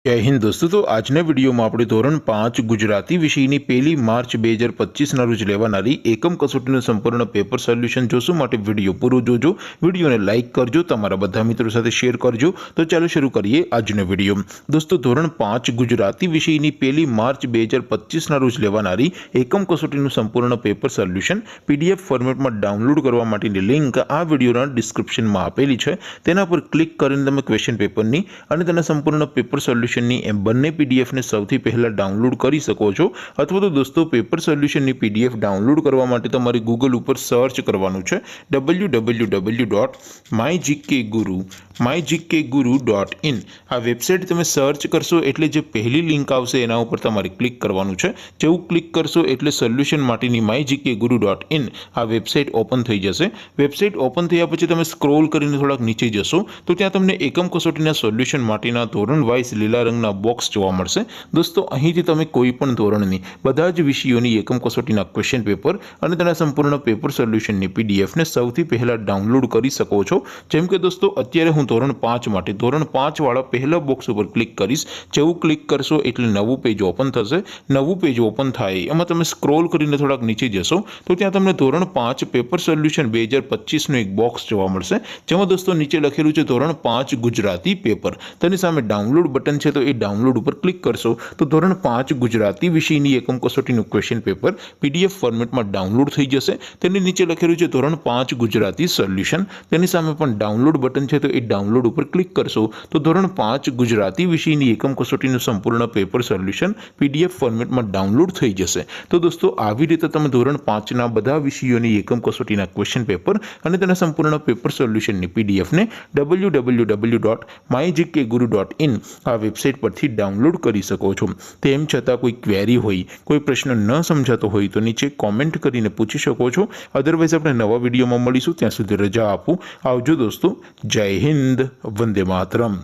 जय हिंद दोस्तों। तो આજના વિડીયોમાં આપણે ધોરણ 5 ગુજરાતી વિષયની 1 માર્ચ 2025ના રોજ લેવાનારી એકમ કસોટીનું સંપૂર્ણ પેપર સોલ્યુશન જોશું। માટે વિડીયો પૂરો જોજો, વિડીયોને લાઇક કરજો, તમારા બધા મિત્રો સાથે શેર કરજો। તો ચાલો શરૂ કરીએ આજનો વિડીયો। દોસ્તો ધોરણ 5 ગુજરાતી વિષયની 1 માર્ચ 2025ના રોજ લેવાનારી એકમ કસોટીનું સંપૂર્ણ પેપર સોલ્યુશન પીડીએફ ફોર્મેટમાં ડાઉનલોડ કરવા માટેની લિંક આ વિડીયોના ડિસ્ક્રિપ્શનમાં આપેલી છે। તેના પર ક્લિક કરીને તમે ક્વેશ્ચન પેપરની અને તેના સંપૂર્ણ પેપર સોલ્યુશન બંને પીડીએફને સૌથી પહેલા ડાઉનલોડ કરી શકો છો। અથવા તો દોસ્તો પેપર સોલ્યુશનની પીડીએફ ડાઉનલોડ કરવા માટે તમારે ગૂગલ ઉપર સર્ચ કરવાનું છે www.mygkguru.in। આ વેબસાઇટ તમે સર્ચ કરશો એટલે જે પહેલી લિંક આવશે એના ઉપર તમારે ક્લિક કરવાનું છે। જેવું ક્લિક કરશો એટલે સોલ્યુશન માટેની mygkguru.in આ વેબસાઇટ ઓપન થઈ જશે। વેબસાઇટ ઓપન થયા પછી તમે સ્ક્રોલ કરીને થોડાક નીચે જશો તો ત્યાં તમને એકમ કસોટીના સોલ્યુશન માટેના ધોરણ વાઇઝ લીલા રંગના બોક્સ જોવા મળશે। દોસ્તો અહીંથી તમે કોઈ પણ ધોરણની બધા જ વિષયોની એકમ કસોટીના ક્વેશ્ચન પેપર અને તેના સંપૂર્ણ પેપર સોલ્યુશનની પીડીએફને સૌથી પહેલા ડાઉનલોડ કરી શકો છો। જેમ કે દોસ્તો અત્યારે હું ધોરણ 5 માટે ધોરણ 5 વાળા પહેલા બોક્સ ઉપર ક્લિક કરીશ। જેવું ક્લિક કરશો એટલે નવું પેજ ઓપન થશે। નવું પેજ ઓપન થાય એમાં તમે સ્ક્રોલ કરીને થોડાક નીચે જશો તો ત્યાં તમને ધોરણ 5 પેપર સોલ્યુશન 2025નું એક બોક્સ જોવા મળશે। જેમાં દોસ્તો નીચે લખેલું છે ધોરણ 5 ગુજરાતી પેપર। તેની સામે ડાઉનલોડ બટન છે તો એ ડાઉનલોડ ઉપર ક્લિક કરશો તો ધોરણ 5 ગુજરાતી વિષયની એકમ કસોટીનું ક્વેશ્ચન પેપર પીડીએફ ફોર્મેટમાં ડાઉનલોડ થઈ જશે। તેની નીચે લખેલું છે ધોરણ 5 ગુજરાતી સોલ્યુશન। તેની સામે પણ ડાઉનલોડ બટન છે તો એ ડાઉનલોડ ઉપર ક્લિક કરશો તો ધોરણ 5 ગુજરાતી વિષયની એકમ કસોટીનું સંપૂર્ણ પેપર સોલ્યુશન પીડીએફ ફોર્મેટમાં ડાઉનલોડ થઈ જશે। તો દોસ્તો આવી રીતે તમે ધોરણ 5ના બધા વિષયોની એકમ કસોટીના ક્વેશ્ચન પેપર અને તેના સંપૂર્ણ પેપર સોલ્યુશનની પીડીએફને www.mygkguru.in આ વેબસાઇટ પરથી ડાઉનલોડ કરી શકો છો। તેમ છતાં કોઈ ક્વેરી હોય, કોઈ પ્રશ્ન ન સમજાતો હોય તો નીચે કોમેન્ટ કરીને પૂછી શકો છો। અધરવાઇઝ આપણે નવા વિડીયોમાં મળીશું, ત્યાં સુધી રજા આપું। આવજો દોસ્તો। જય હિન્દ, વંદે માતરમ।